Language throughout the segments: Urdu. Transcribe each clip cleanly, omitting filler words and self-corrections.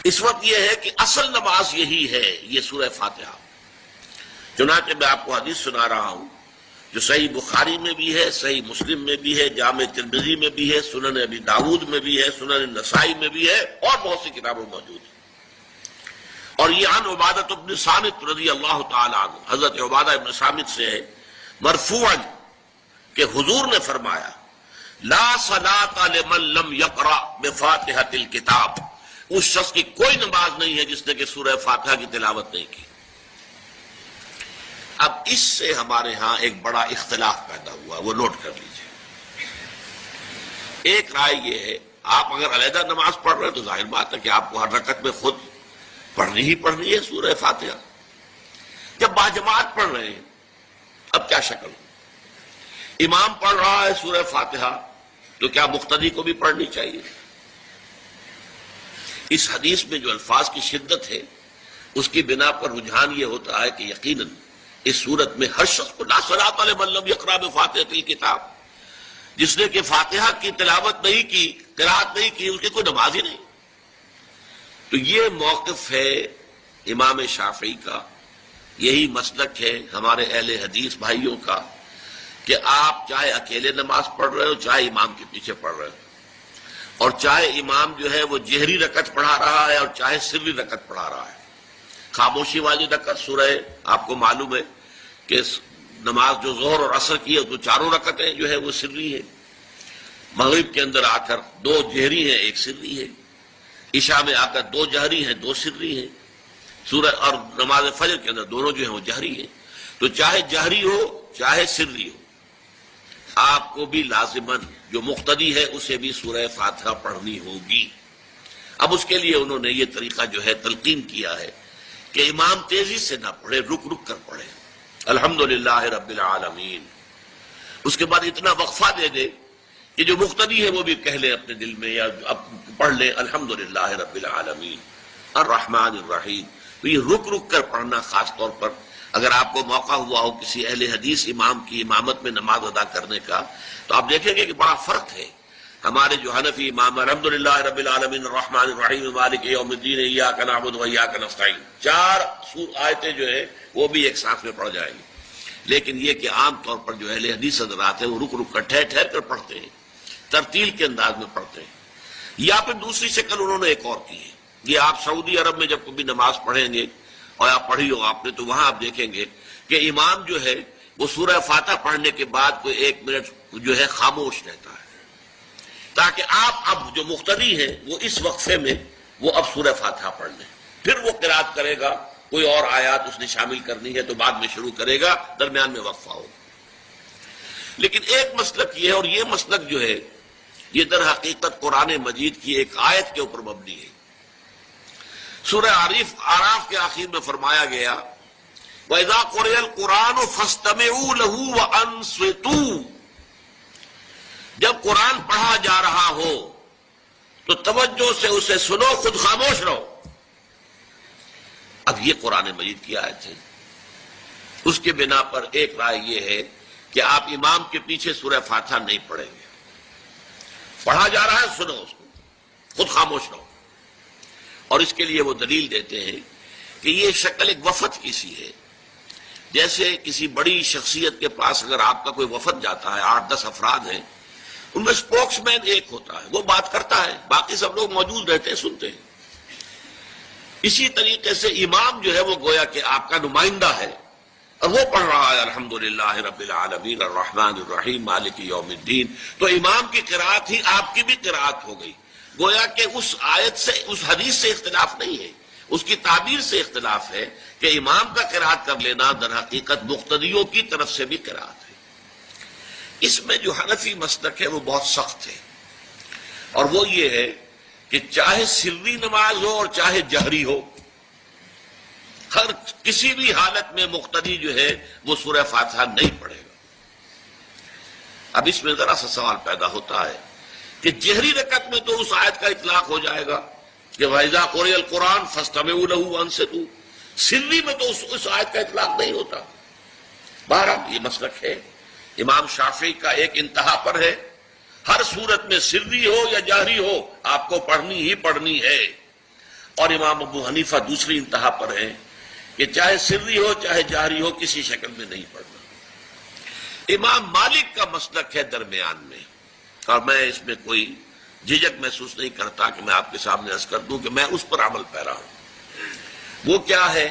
اس وقت یہ ہے کہ اصل نماز یہی ہے، یہ سورہ فاتحہ۔ چنانچہ میں آپ کو حدیث سنا رہا ہوں جو صحیح بخاری میں بھی ہے، صحیح مسلم میں بھی ہے، جامع ترمذی میں بھی ہے، سنن ابی داود میں بھی ہے، سنن نسائی میں بھی ہے، اور بہت سی کتابوں میں موجود ہے۔ اور یہ عن عبادہ بن صامت رضی اللہ تعالی عنہ، حضرت عبادہ بن صامت سے ہے مرفوعا کہ حضور نے فرمایا لا صلاۃ لمن لم یقرأ بفاتحۃ الکتاب، اس شخص کی کوئی نماز نہیں ہے جس نے کہ سورہ فاتحہ کی تلاوت نہیں کی۔ اب اس سے ہمارے ہاں ایک بڑا اختلاف پیدا ہوا، وہ نوٹ کر لیجئے۔ ایک رائے یہ ہے آپ اگر علیحدہ نماز پڑھ رہے ہیں تو ظاہر بات ہے کہ آپ کو ہر رکعت میں خود پڑھنی ہی پڑھنی ہے سورہ فاتحہ۔ جب باجماعت پڑھ رہے ہیں اب کیا شکل ہو؟ امام پڑھ رہا ہے سورہ فاتحہ تو کیا مقتدی کو بھی پڑھنی چاہیے؟ اس حدیث میں جو الفاظ کی شدت ہے اس کی بنا پر رجحان یہ ہوتا ہے کہ یقیناً اس صورت میں ہر شخص کو لا صلاۃ لمن لم یقرأ بفاتحۃ الکتاب، جس نے کہ فاتحہ کی تلاوت نہیں کی، قرأت نہیں کی، اس کی کوئی نماز ہی نہیں۔ تو یہ موقف ہے امام شافعی کا، یہی مسلک ہے ہمارے اہل حدیث بھائیوں کا کہ آپ چاہے اکیلے نماز پڑھ رہے ہو، چاہے امام کے پیچھے پڑھ رہے ہو، اور چاہے امام جو ہے وہ جہری رکعت پڑھا رہا ہے اور چاہے سری رکعت پڑھا رہا ہے۔ خاموشی والی رکعت سورہ آپ کو معلوم ہے کہ نماز جو ظہر اور عصر کی ہے تو چاروں رکعتیں جو ہے وہ سری ہے، مغرب کے اندر آ کر دو جہری ہیں ایک سری ہے، عشاء میں آ کر دو جہری ہیں دو سری ہیں، سورہ اور نماز فجر کے اندر دونوں جو ہیں وہ جہری ہیں۔ تو چاہے جہری ہو چاہے سری ہو آپ کو بھی لازماً جو مقتدی ہے اسے بھی سورہ فاتحہ پڑھنی ہوگی۔ اب اس کے لیے انہوں نے یہ طریقہ جو ہے تلقین کیا ہے کہ امام تیزی سے نہ پڑھے، رک رک کر پڑھے الحمدللہ رب العالمین، اس کے بعد اتنا وقفہ دے دے کہ جو مقتدی ہے وہ بھی کہہ لے اپنے دل میں یا پڑھ لے الحمدللہ رب العالمین الرحمن الرحیم۔ تو یہ رک رک کر پڑھنا، خاص طور پر اگر آپ کو موقع ہوا ہو کسی اہل حدیث امام کی امامت میں نماز ادا کرنے کا تو آپ دیکھیں گے کہ بڑا فرق ہے۔ ہمارے جو حنفی امام الحمدللہ رب العالمین الرحمن الرحیم مالک یوم الدین ایاک نعبد و ایاک نستعین، چار آیتیں جو ہیں وہ بھی ایک ساتھ میں پڑھ جائیں گی، لیکن یہ کہ عام طور پر جو اہل حدیث حضرات ہیں وہ رک رک کر ٹھہر ٹھہر کر پڑھتے ہیں، ترتیل کے انداز میں پڑھتے ہیں۔ یا پھر دوسری شکل انہوں نے ایک اور کی ہے، یہ آپ سعودی عرب میں جب کبھی نماز پڑھیں گے اور آپ پڑھی ہو آپ نے تو وہاں آپ دیکھیں گے کہ امام جو ہے وہ سورہ فاتحہ پڑھنے کے بعد کوئی ایک منٹ جو ہے خاموش رہتا ہے تاکہ آپ اب جو مقتدی ہیں وہ اس وقفے میں وہ اب سورہ فاتحہ پڑھ لیں، پھر وہ قرات کرے گا، کوئی اور آیات اس نے شامل کرنی ہے تو بعد میں شروع کرے گا، درمیان میں وقفہ ہوگا۔ لیکن ایک مسلک یہ ہے، اور یہ مسلک جو ہے یہ در حقیقت قرآن مجید کی ایک آیت کے اوپر مبنی ہے۔ سورہ اعراف کے آخر میں فرمایا گیا وَإِذَا قُرِئَ الْقُرْآنُ فَاسْتَمِعُوا لَهُ وَأَنصِتُوا، جب قرآن پڑھا جا رہا ہو تو توجہ سے اسے سنو، خود خاموش رہو۔ اب یہ قرآن مجید کی آیت ہے، اس کے بنا پر ایک رائے یہ ہے کہ آپ امام کے پیچھے سورہ فاتحہ نہیں پڑھیں گے، پڑھا جا رہا ہے سنو اس کو، خود خاموش رہو۔ اور اس کے لیے وہ دلیل دیتے ہیں کہ یہ شکل ایک وفد کی سی ہے، جیسے کسی بڑی شخصیت کے پاس اگر آپ کا کوئی وفد جاتا ہے، 8-10 افراد ہیں، ان میں سپوکس مین ایک ہوتا ہے، وہ بات کرتا ہے، باقی سب لوگ موجود رہتے ہیں، سنتے ہیں۔ اسی طریقے سے امام جو ہے وہ گویا کہ آپ کا نمائندہ ہے اور وہ پڑھ رہا ہے الحمدللہ رب العالمین الرحمن الرحیم مالک یوم الدین، تو امام کی قرات ہی آپ کی بھی قرات ہو گئی۔ گویا کہ اس آیت سے، اس حدیث سے اختلاف نہیں ہے، اس کی تعبیر سے اختلاف ہے کہ امام کا قرات کر لینا در حقیقت مقتدیوں کی طرف سے بھی قرات ہے۔ اس میں جو حنفی مسلک ہے وہ بہت سخت ہے، اور وہ یہ ہے کہ چاہے سری نماز ہو اور چاہے جہری ہو، ہر کسی بھی حالت میں مقتدی جو ہے وہ سورہ فاتحہ نہیں پڑھے گا۔ اب اس میں ذرا سا سوال پیدا ہوتا ہے کہ جہری رکعت میں تو اس آیت کا اطلاق ہو جائے گا کہ وَإِذَا قُرِئَ الْقُرْآنُ فَاسْتَمِعُوا لَهُ وَأَنصِتُوا، سری میں تو اس آیت کا اطلاق نہیں ہوتا۔ بہرحال یہ مسلک ہے امام شافعی کا، ایک انتہا پر ہے، ہر صورت میں سری ہو یا جہری ہو آپ کو پڑھنی ہی پڑھنی ہے۔ اور امام ابو حنیفہ دوسری انتہا پر ہیں کہ چاہے سری ہو چاہے جہری ہو کسی شکل میں نہیں پڑھنا۔ امام مالک کا مسلک ہے درمیان میں، اور میں اس میں کوئی جھجک محسوس نہیں کرتا کہ میں آپ کے سامنے عرض کر دوں کہ میں اس پر عمل پیرا ہوں۔ وہ کیا ہے؟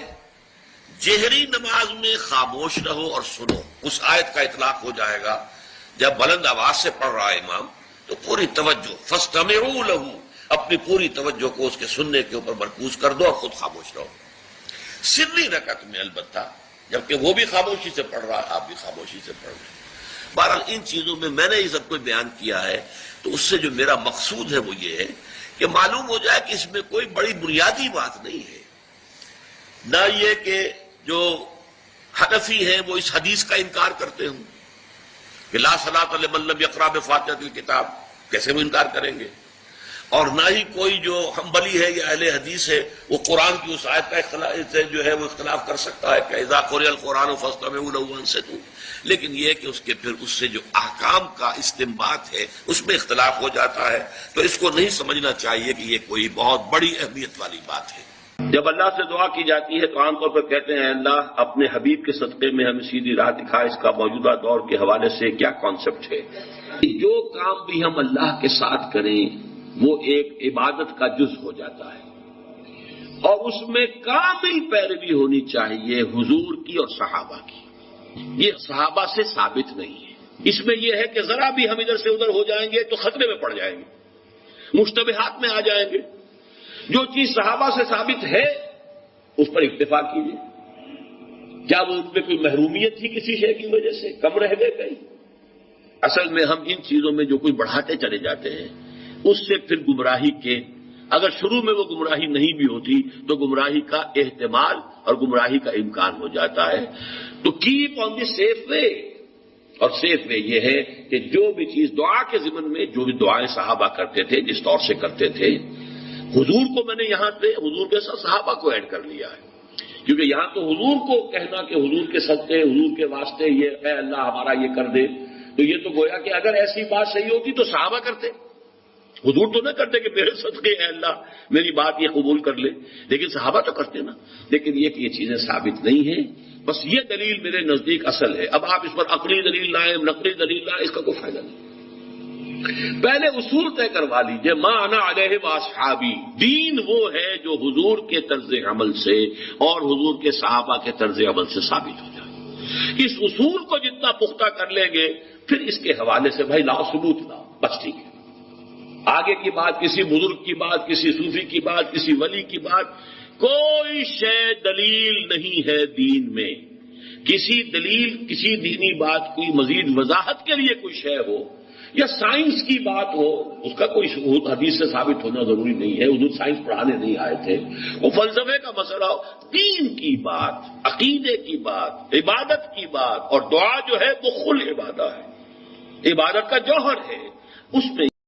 جہری نماز میں خاموش رہو اور سنو۔ اس آیت کا اطلاق ہو جائے گا جب بلند آواز سے پڑھ رہا ہے امام تو پوری توجہ، فاستمعوا لہ، اپنی پوری توجہ کو اس کے سننے کے اوپر مرکوز کر دو اور خود خاموش رہو۔ سری رکعت میں البتہ جبکہ وہ بھی خاموشی سے پڑھ رہا ہے، آپ بھی خاموشی سے پڑھ رہے ہیں۔ بہرحال ان چیزوں میں نے یہ سب کچھ بیان کیا ہے تو اس سے جو میرا مقصود ہے وہ یہ ہے کہ معلوم ہو جائے کہ اس میں کوئی بڑی بنیادی بات نہیں ہے، نہ یہ کہ جو حنفی ہیں وہ اس حدیث کا انکار کرتے ہوں کہ لا صلاۃ لمن لم یقرأ بفاتحۃ الکتاب، کیسے وہ انکار کریں گے؟ اور نہ ہی کوئی جو حنبلی ہے یا اہل حدیث ہے وہ قرآن کی اس آیت کا اختلاف جو ہے وہ اختلاف کر سکتا ہے کہ اذا قرئ القرآن فاستمعوا له وانصتوا، لیکن یہ کہ اس کے پھر اس سے جو احکام کا استنباط ہے اس میں اختلاف ہو جاتا ہے، تو اس کو نہیں سمجھنا چاہیے کہ یہ کوئی بہت بڑی اہمیت والی بات ہے۔ جب اللہ سے دعا کی جاتی ہے تو عام طور پر کہتے ہیں اللہ اپنے حبیب کے صدقے میں ہمیں سیدھی راہ دکھا، اس کا موجودہ دور کے حوالے سے کیا کانسیپٹ ہے؟ جو کام بھی ہم اللہ کے ساتھ کریں وہ ایک عبادت کا جز ہو جاتا ہے، اور اس میں کامل پیروی ہونی چاہیے حضور کی اور صحابہ کی۔ یہ صحابہ سے ثابت نہیں ہے، اس میں یہ ہے کہ ذرا بھی ہم ادھر سے ادھر ہو جائیں گے تو خطرے میں پڑ جائیں گے، مشتبہات میں آ جائیں گے۔ جو چیز صحابہ سے ثابت ہے اس پر اکتفا کیجیے۔ کیا وہ ان پہ کوئی محرومیت تھی کسی شے کی وجہ سے؟ کم رہ گئے کہیں؟ اصل میں ہم ان چیزوں میں جو کوئی بڑھاتے چلے جاتے ہیں اس سے پھر گمراہی کے، اگر شروع میں وہ گمراہی نہیں بھی ہوتی تو گمراہی کا احتمال اور گمراہی کا امکان ہو جاتا ہے۔ تو کیپ آن دی سیف وے، اور سیف وے یہ ہے کہ جو بھی چیز دعا کے ضمن میں جو بھی دعائیں صحابہ کرتے تھے جس طور سے کرتے تھے، حضور کو میں نے یہاں پہ حضور کے ساتھ صحابہ کو ایڈ کر لیا ہے، کیونکہ یہاں تو حضور کو کہنا کہ حضور کے صدقے حضور کے واسطے یہ اے اللہ ہمارا یہ کر دے، تو یہ تو گویا کہ اگر ایسی بات صحیح ہوتی تو صحابہ کرتے، حضور تو نہ کرتے کہ میرے صدقے اے اللہ میری بات یہ قبول کر لے، لیکن صحابہ تو کرتے نا۔ لیکن یہ کہ یہ چیزیں ثابت نہیں ہیں، بس یہ دلیل میرے نزدیک اصل ہے۔ اب آپ اس پر عقلی دلیل لائیں نقلی دلیل لائیں، اس کا کوئی فائدہ نہیں۔ پہلے اصول طے کروا لیجئے، ما انا علیہ واصحابی، دین وہ ہے جو حضور کے طرز عمل سے اور حضور کے صحابہ کے طرز عمل سے ثابت ہو جائے۔ اس اصول کو جتنا پختہ کر لیں گے پھر اس کے حوالے سے بھائی لا ثبوت لا، بس ٹھیک ہے۔ آگے کی بات، کسی بزرگ کی بات، کسی صوفی کی بات، کسی ولی کی بات، کوئی شے دلیل نہیں ہے دین میں۔ کسی دلیل، کسی دینی بات کوئی مزید وضاحت کے لیے کوئی شے ہو یا سائنس کی بات ہو، اس کا کوئی حدیث سے ثابت ہونا ضروری نہیں ہے، حضور سائنس پڑھانے نہیں آئے تھے۔ وہ فلسفے کا مسئلہ ہو، دین کی بات، عقیدے کی بات، عبادت کی بات، اور دعا جو ہے وہ خل عبادت ہے، عبادت کا جوہر ہے، اس میں